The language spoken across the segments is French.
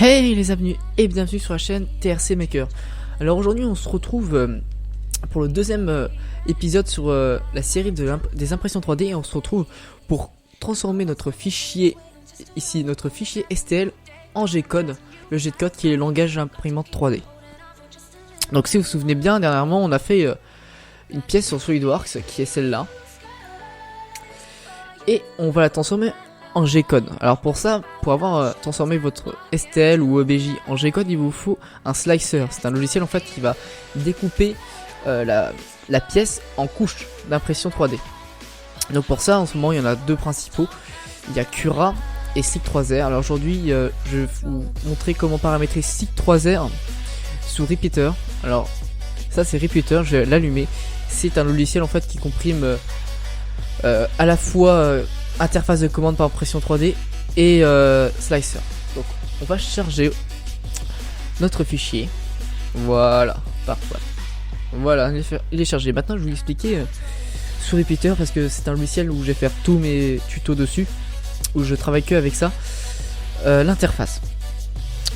Hey les abonnés et bienvenue sur la chaîne TRC Maker. Alors aujourd'hui on se retrouve pour le deuxième épisode sur la série des impressions 3D et on se retrouve pour transformer notre fichier ici, notre fichier STL en G-code, le G-code qui est le langage d'imprimante 3D. Donc si vous vous souvenez bien, dernièrement on a fait une pièce sur SolidWorks qui est celle-là et on va la transformer en G-code. Alors pour ça, pour avoir transformé votre STL ou EBJ en G-code, il vous faut un slicer. C'est un logiciel en fait qui va découper la pièce en couches d'impression 3D. Donc pour ça, en ce moment, il y en a deux principaux. Il y a Cura et Sig3R. Alors aujourd'hui, je vais vous montrer comment paramétrer Sig3R sous Repeater. Alors ça c'est Repeater, je vais l'allumer. C'est un logiciel en fait qui comprime à la fois interface de commande par impression 3D et slicer. Donc on va charger notre fichier. Voilà, parfait. Voilà, il est chargé. Maintenant je vais vous expliquer sur Repeater parce que c'est un logiciel où je vais faire tous mes tutos dessus, où je travaille que avec ça. L'interface.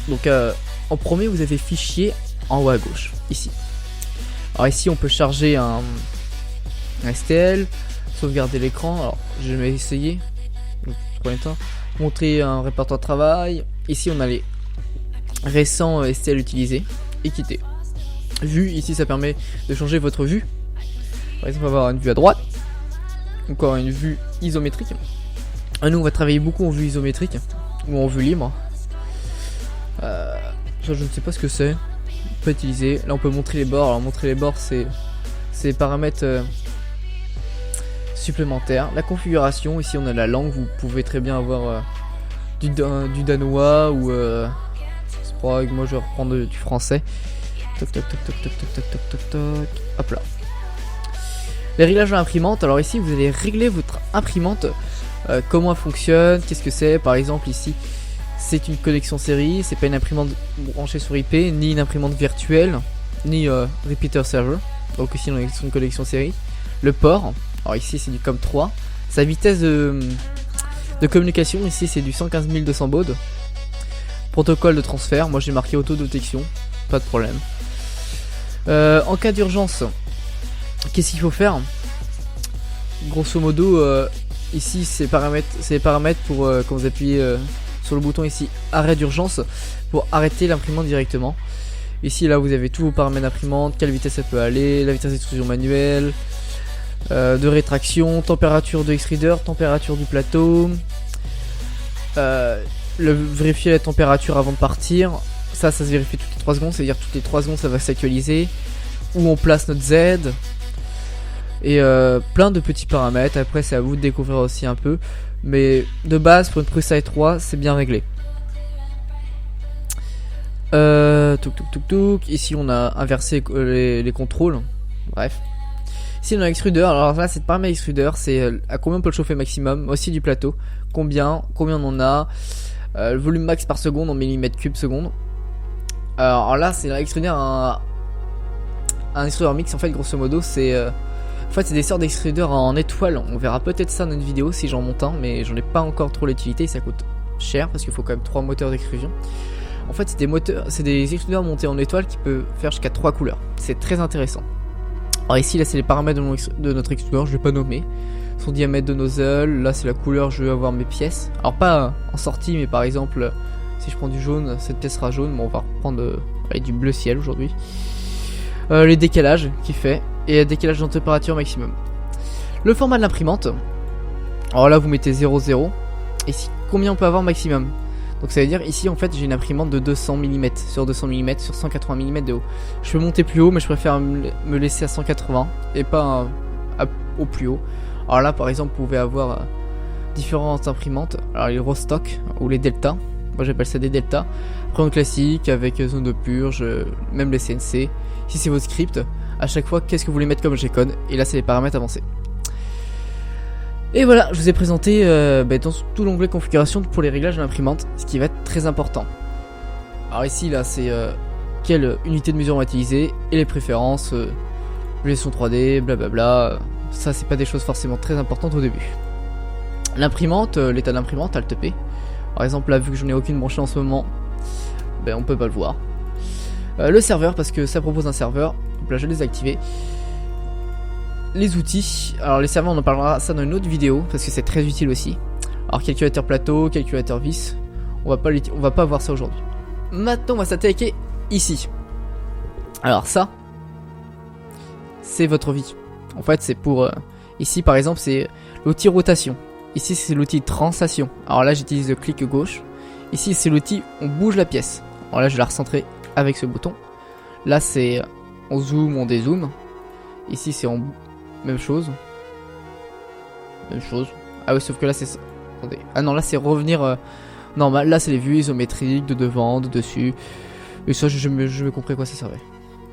Donc en premier vous avez fichier en haut à gauche, ici. Alors ici on peut charger un STL, sauvegarder l'écran. Alors je vais essayer premier temps, montrer un répertoire de travail. Ici on a les récents STL utilisés et quitter. Vue, ici ça permet de changer votre vue. Par exemple avoir une vue à droite, encore une vue isométrique. Nous on va travailler beaucoup en vue isométrique ou en vue libre. Ça je ne sais pas ce que c'est. On peut utiliser. Là on peut montrer les bords. Alors montrer les bords c'est paramètres supplémentaires. La configuration, ici on a la langue, vous pouvez très bien avoir du danois ou c'est pas, moi je vais reprendre du français. Toc toc toc toc toc toc toc toc toc toc. Hop là. Les réglages de l'imprimante. Alors ici vous allez régler votre imprimante, comment elle fonctionne, qu'est-ce que c'est. Par exemple ici c'est une connexion série, c'est pas une imprimante branchée sur IP, ni une imprimante virtuelle, ni repeater server. Donc ici on a une connexion série. Le port, alors ici c'est du COM3. Sa vitesse de communication ici c'est du 115 200 baud. Protocole de transfert, moi j'ai marqué autodétection, pas de problème. En cas d'urgence, qu'est-ce qu'il faut faire? Grosso modo, ici c'est les paramètres pour quand vous appuyez sur le bouton ici arrêt d'urgence pour arrêter l'imprimante directement. Ici là vous avez tous vos paramètres d'imprimante, quelle vitesse elle peut aller, la vitesse d'extrusion manuelle, de rétraction, température de extruder, température du plateau, vérifier la température avant de partir. Ça se vérifie toutes les 3 secondes, c'est à dire toutes les 3 secondes ça va s'actualiser. Où on place notre Z. Et plein de petits paramètres. Après c'est à vous de découvrir aussi un peu. Mais de base pour une Prusa 3 c'est bien réglé. Ici on a inversé les contrôles. Bref. Ici on a l'extruder. Alors là c'est le paramètre extruder. C'est à combien on peut le chauffer maximum. Aussi du plateau. Combien on en a. Le volume max par seconde en millimètres cubes seconde. Alors là c'est l'extruder un extruder mix en fait grosso modo c'est en fait c'est des sortes d'extruders en étoile. On verra peut-être ça dans une vidéo si j'en monte un, mais j'en ai pas encore trop l'utilité. Ça coûte cher parce qu'il faut quand même 3 moteurs d'extrusion. En fait c'est des extruders montés en étoile qui peuvent faire jusqu'à 3 couleurs. C'est très intéressant. Alors ici là c'est les paramètres de notre extruder, je vais pas nommer. Son diamètre de nozzle, là c'est la couleur, je vais avoir mes pièces. Alors pas en sortie mais par exemple si je prends du jaune, cette pièce sera jaune. Bon on va reprendre du bleu ciel aujourd'hui. Les décalages qu'il fait et le décalage de température maximum. Le format de l'imprimante. Alors là vous mettez 0,0. Ici combien on peut avoir maximum. Donc ça veut dire ici en fait j'ai une imprimante de 200 mm sur 200 mm sur 180 mm de haut. Je peux monter plus haut mais je préfère me laisser à 180 et pas au plus haut. Alors là par exemple vous pouvez avoir différentes imprimantes. Alors les Rostock ou les Delta. Moi j'appelle ça des Delta. Après un classique avec zone de purge, même les CNC. Si c'est votre script, à chaque fois qu'est-ce que vous voulez mettre comme G-code. Et là c'est les paramètres avancés. Et voilà, je vous ai présenté dans tout l'onglet configuration pour les réglages de l'imprimante, ce qui va être très important. Alors ici là c'est quelle unité de mesure on va utiliser et les préférences, gestion 3D, blablabla. Ça c'est pas des choses forcément très importantes au début. L'imprimante, l'état d'imprimante, Alt P. Par exemple là vu que je n'ai aucune branchée en ce moment, ben, on peut pas le voir. Le serveur, parce que ça propose un serveur. Donc là je vais désactiver. Les outils, alors les serveurs on en parlera ça dans une autre vidéo parce que c'est très utile aussi. Alors calculateur plateau, calculateur vis, on va pas voir ça aujourd'hui. Maintenant on va s'attaquer ici. Alors ça, c'est votre vie. En fait c'est pour, ici par exemple c'est l'outil rotation. Ici c'est l'outil translation. Alors là j'utilise le clic gauche. Ici c'est l'outil on bouge la pièce. Alors là je vais la recentrer avec ce bouton. Là c'est on zoom, on dézoome. Ici c'est en même chose. Même chose. Ah oui, sauf que là c'est... Attendez. Ah non, là c'est revenir normal. Là c'est les vues isométriques de devant, de dessus. Et ça, je me compris à quoi ça servait.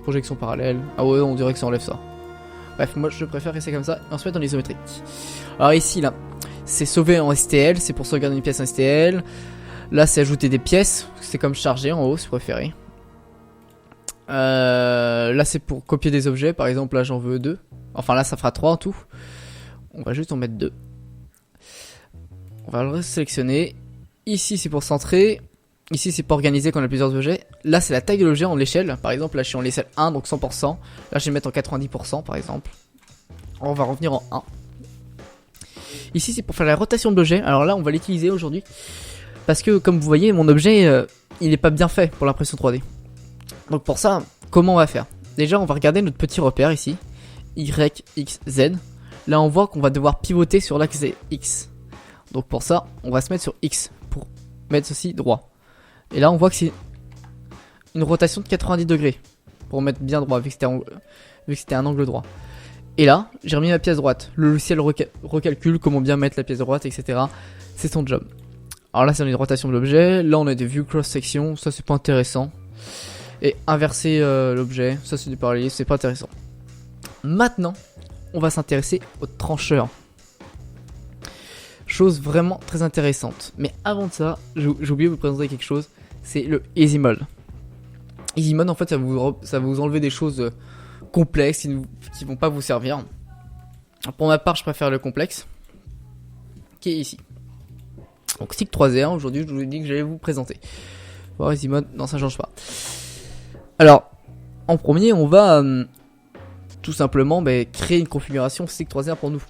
Projection parallèle. Ah ouais, on dirait que ça enlève ça. Bref, moi je préfère rester comme ça et ensuite en isométrique. Alors ici, là, c'est sauver en STL. C'est pour sauvegarder une pièce en STL. Là c'est ajouter des pièces. C'est comme charger en haut si vous préférez. Là c'est pour copier des objets. Par exemple, là j'en veux 2. Enfin là ça fera 3 en tout. On va juste en mettre 2. On va le sélectionner. Ici c'est pour centrer. Ici c'est pour organiser quand on a plusieurs objets. Là c'est la taille de l'objet en l'échelle. Par exemple là je suis en l'échelle 1 donc 100%. Là je vais mettre en 90% par exemple. On va revenir en 1. Ici c'est pour faire la rotation de l'objet. Alors là on va l'utiliser aujourd'hui. Parce que comme vous voyez mon objet il n'est pas bien fait pour l'impression 3D. Donc pour ça comment on va faire? Déjà on va regarder notre petit repère ici. Y, X, Z. Là on voit qu'on va devoir pivoter sur l'axe X. Donc pour ça on va se mettre sur X pour mettre ceci droit. Et là on voit que c'est une rotation de 90 degrés pour mettre bien droit vu que c'était un angle droit. Et là j'ai remis ma pièce droite. Le logiciel recalcule comment bien mettre la pièce droite, etc. C'est son job. Alors là c'est une rotation de l'objet. Là on a des vues cross section, ça c'est pas intéressant. Et inverser l'objet, ça c'est du parallèle, c'est pas intéressant. Maintenant, on va s'intéresser au trancheur. Chose vraiment très intéressante. Mais avant de ça, j'ai oublié de vous présenter quelque chose. C'est le Easy Mode. Easy Mode, en fait, ça va vous enlever des choses complexes qui vont pas vous servir. Pour ma part, je préfère le complexe, qui est ici. Donc, SIG 3R, aujourd'hui, je vous ai dit que j'allais vous présenter. Bon, Easy Mode, non, ça change pas. Alors, en premier, on va... tout simplement créer une configuration SIG 3R pour nous.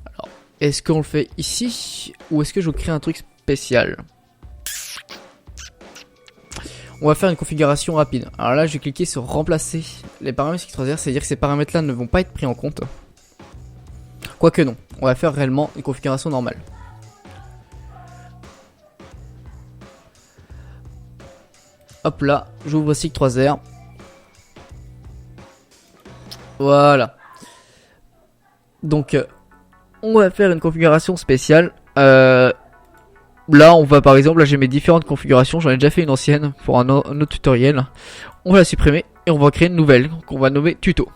Alors, est-ce qu'on le fait ici ou est-ce que je crée un truc spécial? On va faire une configuration rapide. Alors là je vais cliquer sur remplacer les paramètres SIG 3R, c'est à dire que ces paramètres là ne vont pas être pris en compte. Quoique non, on va faire réellement une configuration normale. Hop là, j'ouvre SIG 3R. Voilà. Donc, on va faire une configuration spéciale. Là, on va par exemple, là j'ai mes différentes configurations. J'en ai déjà fait une ancienne pour un autre tutoriel. On va la supprimer et on va créer une nouvelle qu'on va nommer tuto.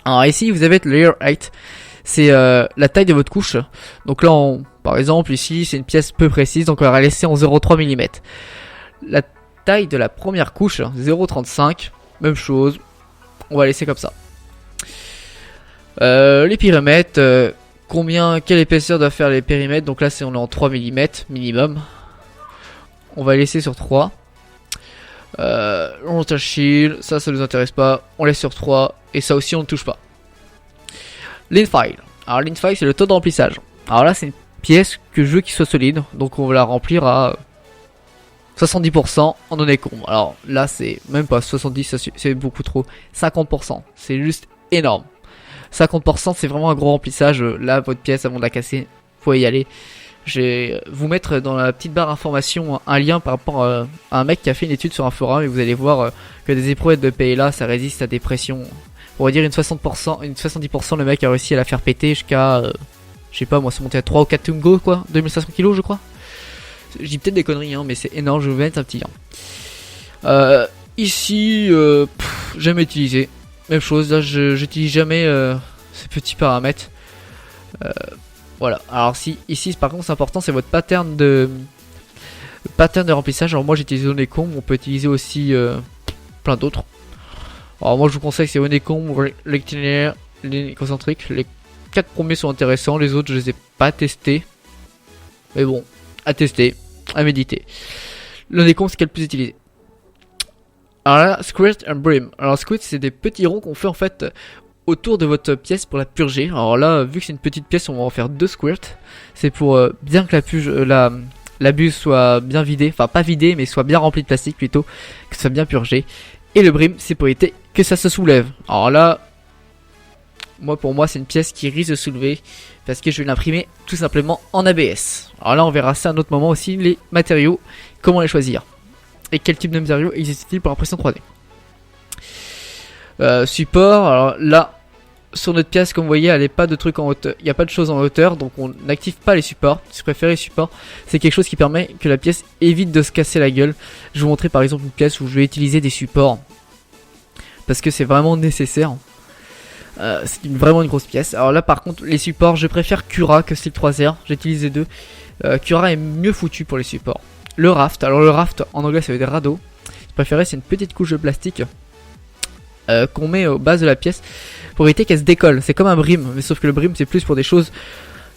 Alors ici, vous avez le layer height. C'est la taille de votre couche. Donc là, par exemple, ici, c'est une pièce peu précise. Donc on va la laisser en 0,3 mm. La taille de la première couche, 0,35. Même chose. On va laisser comme ça. Les périmètres, quelle épaisseur doit faire les périmètres? Donc là on est en 3 mm minimum. On va laisser sur 3. On touch shield, ça nous intéresse pas. On laisse sur 3 et ça aussi on ne touche pas. Linfile. Alors l'infile c'est le taux de remplissage. Alors là c'est une pièce que je veux qu'il soit solide. Donc on va la remplir à 70% en données combles. Alors là c'est même pas 70, c'est beaucoup trop. 50%, c'est juste énorme. 50% c'est vraiment un gros remplissage. Là votre pièce avant de la casser, vous pouvez y aller. Je vais vous mettre dans la petite barre information un lien par rapport à un mec qui a fait une étude sur un forum et vous allez voir que des éprouvettes de PLA ça résiste à des pressions. On va dire une 70%, le mec a réussi à la faire péter jusqu'à je sais pas moi, c'est monté à 3 ou 4 Tungo quoi, 2500 kg je crois. Je dis peut-être des conneries hein, mais c'est énorme, je vais vous mettre un petit lien. Ici jamais utilisé. Même chose, là j'utilise jamais ces petits paramètres. Voilà, alors si ici par contre c'est important, c'est votre pattern de remplissage. Alors moi j'utilise Honeycomb, on peut utiliser aussi plein d'autres. Alors moi je vous conseille c'est Honeycomb, rectilinéaire, ligne concentrique. Les 4 premiers sont intéressants, les autres je les ai pas testés. Mais bon, à tester. à méditer. L'un des comptes, c'est quel le plus utilisé. Alors là, Squirt and Brim. Alors Squirt, c'est des petits ronds qu'on fait en fait autour de votre pièce pour la purger. Alors là, vu que c'est une petite pièce, on va en faire 2 Squirt. C'est pour bien que la buse soit bien vidée, enfin pas vidée, mais soit bien remplie de plastique plutôt, que ça soit bien purgé. Et le Brim, c'est pour éviter que ça se soulève. Alors là, pour moi, c'est une pièce qui risque de soulever parce que je vais l'imprimer tout simplement en ABS. Alors là, on verra ça à un autre moment aussi, les matériaux, comment les choisir. Et quel type de matériaux existe-t-il pour l'impression 3D. Support, alors là, sur notre pièce, comme vous voyez, elle n'est pas de trucs en hauteur, il n'y a pas de choses en hauteur, donc on n'active pas les supports. Si vous préférez les supports, c'est quelque chose qui permet que la pièce évite de se casser la gueule. Je vais vous montrer par exemple une pièce où je vais utiliser des supports, parce que c'est vraiment nécessaire. C'est vraiment une grosse pièce. Alors là par contre, les supports, je préfère Cura que Steel 3R, j'utilise les deux. Cura est mieux foutu pour les supports. Le raft, alors le raft en anglais ça veut dire radeau. Je préférais, c'est une petite couche de plastique qu'on met aux bases de la pièce pour éviter qu'elle se décolle. C'est comme un brim, mais sauf que le brim c'est plus pour des choses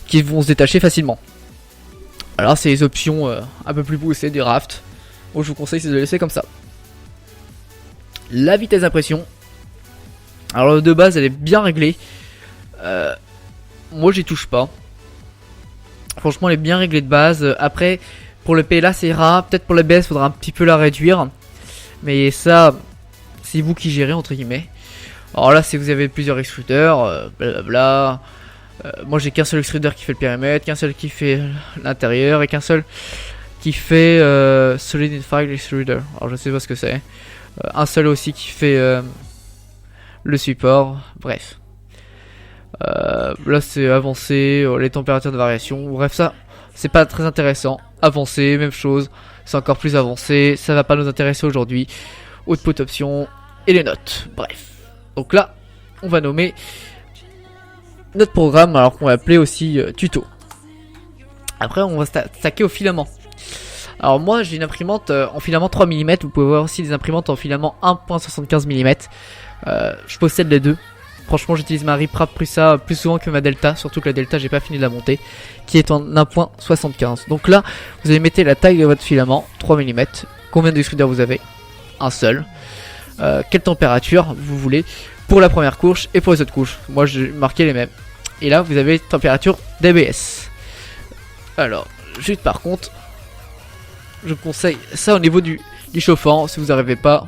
qui vont se détacher facilement. Alors c'est les options un peu plus poussées du raft. Moi je vous conseille de le laisser comme ça. La vitesse d'impression, alors de base elle est bien réglée. Moi j'y touche pas. Franchement elle est bien réglée de base. Après pour le PLA c'est rare, peut-être pour le BS faudra un petit peu la réduire. Mais ça c'est vous qui gérez entre guillemets. Alors là si vous avez plusieurs extrudeurs, blablabla. Moi j'ai qu'un seul extrudeur qui fait le périmètre, qu'un seul qui fait l'intérieur et qu'un seul qui fait Solidify Extruder. Alors je sais pas ce que c'est. Un seul aussi qui fait le support. Bref. Là c'est avancé, les températures de variation. Bref ça c'est pas très intéressant. Avancé, même chose. C'est encore plus avancé. Ça va pas nous intéresser aujourd'hui. Output option et les notes. Bref. Donc là on va nommer notre programme, alors qu'on va appeler aussi tuto. Après on va s'attaquer au filament. Alors moi j'ai une imprimante en filament 3 mm. Vous pouvez voir aussi des imprimantes en filament 1.75 mm. Je possède les deux. Franchement j'utilise ma Riprap Prusa plus souvent que ma Delta. Surtout que la Delta j'ai pas fini de la monter, qui est en 1.75. Donc là vous allez mettre la taille de votre filament 3 mm. Combien d'extrudeurs vous avez? Un seul. Quelle température vous voulez pour la première couche et pour les autres couches. Moi j'ai marqué les mêmes. Et là vous avez température d'ABS. Alors juste par contre je conseille ça au niveau du chauffant. Si vous n'arrivez pas,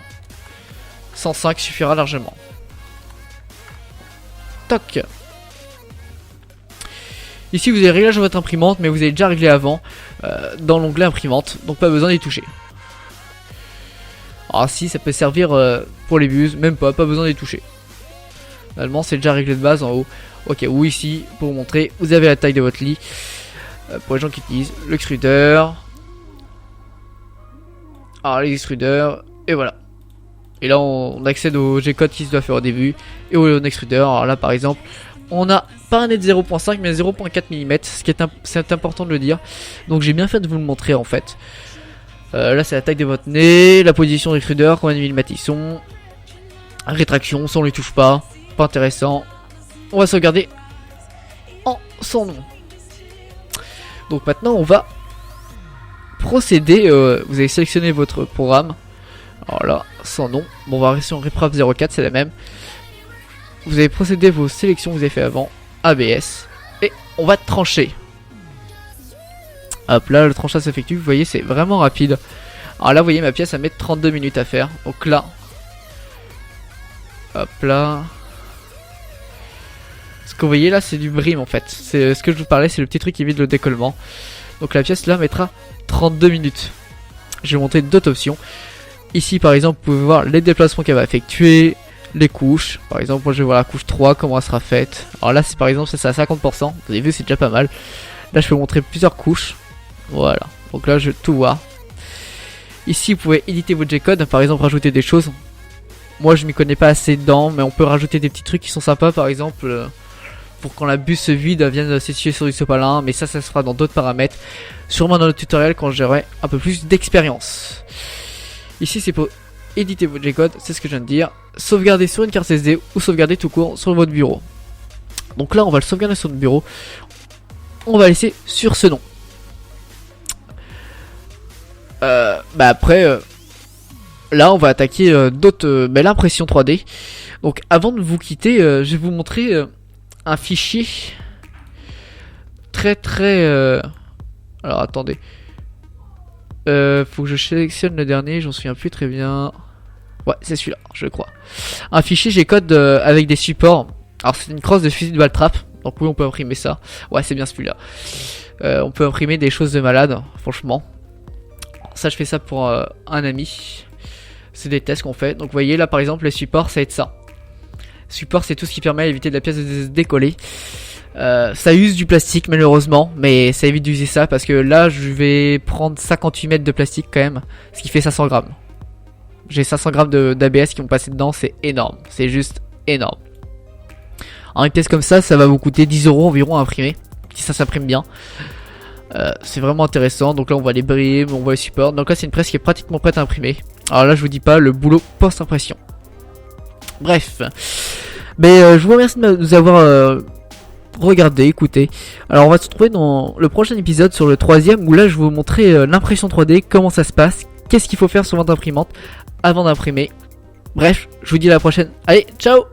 105 suffira largement. Toc. Ici vous avez réglage de votre imprimante, mais vous avez déjà réglé avant dans l'onglet imprimante, donc pas besoin d'y toucher. Alors si ça peut servir pour les buses, même pas besoin d'y toucher. Normalement c'est déjà réglé de base en haut. Ok, ou ici pour vous montrer, vous avez la taille de votre lit pour les gens qui utilisent l'extrudeur. Alors les extrudeurs, et voilà. Et là on accède au G-code qui se doit faire au début et au extrudeur. Alors là par exemple on a pas un net 0.5 mais 0.4 mm, ce qui est c'est important de le dire. Donc j'ai bien fait de vous le montrer en fait. Là c'est la taille de votre nez, la position de l'extrudeur, combien de millimètres ils sont. Rétraction, ça on les touche pas, pas intéressant. On va sauvegarder en son nom. Donc maintenant on va procéder, vous allez sélectionner votre programme. Alors là, sans nom. Bon, on va rester en Riprap 04, c'est la même. Vous allez procéder vos sélections que vous avez fait avant, ABS, et on va trancher. Hop là, le tranchage s'effectue, vous voyez, c'est vraiment rapide. Alors là, vous voyez, ma pièce, ça met 32 minutes à faire. Donc là, hop là. Ce que vous voyez là, c'est du brim en fait. C'est ce que je vous parlais, c'est le petit truc qui évite le décollement. Donc la pièce là mettra 32 minutes. Je vais montrer d'autres options. Ici par exemple vous pouvez voir les déplacements qu'elle va effectuer, les couches. Par exemple moi je vais voir la couche 3, comment elle sera faite. Alors là c'est par exemple c'est à 50%, vous avez vu c'est déjà pas mal. Là je peux vous montrer plusieurs couches. Voilà, donc là je vais tout voir. Ici vous pouvez éditer votre G-code, par exemple rajouter des choses. Moi je m'y connais pas assez dedans, mais on peut rajouter des petits trucs qui sont sympas, par exemple pour quand la buse se vide, elle vienne se situer sur du sopalin. Mais ça se fera dans d'autres paramètres, sûrement dans le tutoriel quand j'aurai un peu plus d'expérience. Ici c'est pour éditer votre G-code, c'est ce que je viens de dire. Sauvegarder sur une carte SD ou sauvegarder tout court sur votre bureau. Donc là on va le sauvegarder sur notre bureau. On va laisser sur ce nom. Bah après, là on va attaquer d'autres, l'impression 3D. Donc avant de vous quitter, je vais vous montrer un fichier très alors attendez. Faut que je sélectionne le dernier, j'en souviens plus très bien. Ouais, c'est celui-là, je crois. Un fichier G-code avec des supports. Alors c'est une crosse de fusil de balle trap. Donc oui, on peut imprimer ça. Ouais, c'est bien celui-là. On peut imprimer des choses de malade, franchement. Ça, je fais ça pour un ami. C'est des tests qu'on fait. Donc vous voyez là par exemple les supports, ça va être ça. Support, c'est tout ce qui permet à éviter de la pièce de se décoller. Ça use du plastique malheureusement, mais ça évite d'user ça parce que là je vais prendre 58 mètres de plastique quand même, ce qui fait 500 grammes. J'ai 500 grammes d'ABS qui vont passer dedans, c'est énorme, c'est juste énorme. Alors une pièce comme ça va vous coûter 10 € environ à imprimer, si ça s'imprime bien. C'est vraiment intéressant, donc là on voit les brimes, on voit les supports, donc là c'est une presse qui est pratiquement prête à imprimer. Alors là je vous dis pas le boulot post-impression. Bref, mais je vous remercie de nous avoir regardé, écoutez. Alors on va se retrouver dans le prochain épisode sur le 3ème où là je vais vous montrer l'impression 3D, comment ça se passe, qu'est-ce qu'il faut faire sur votre imprimante avant d'imprimer. Bref, je vous dis à la prochaine. Allez, ciao!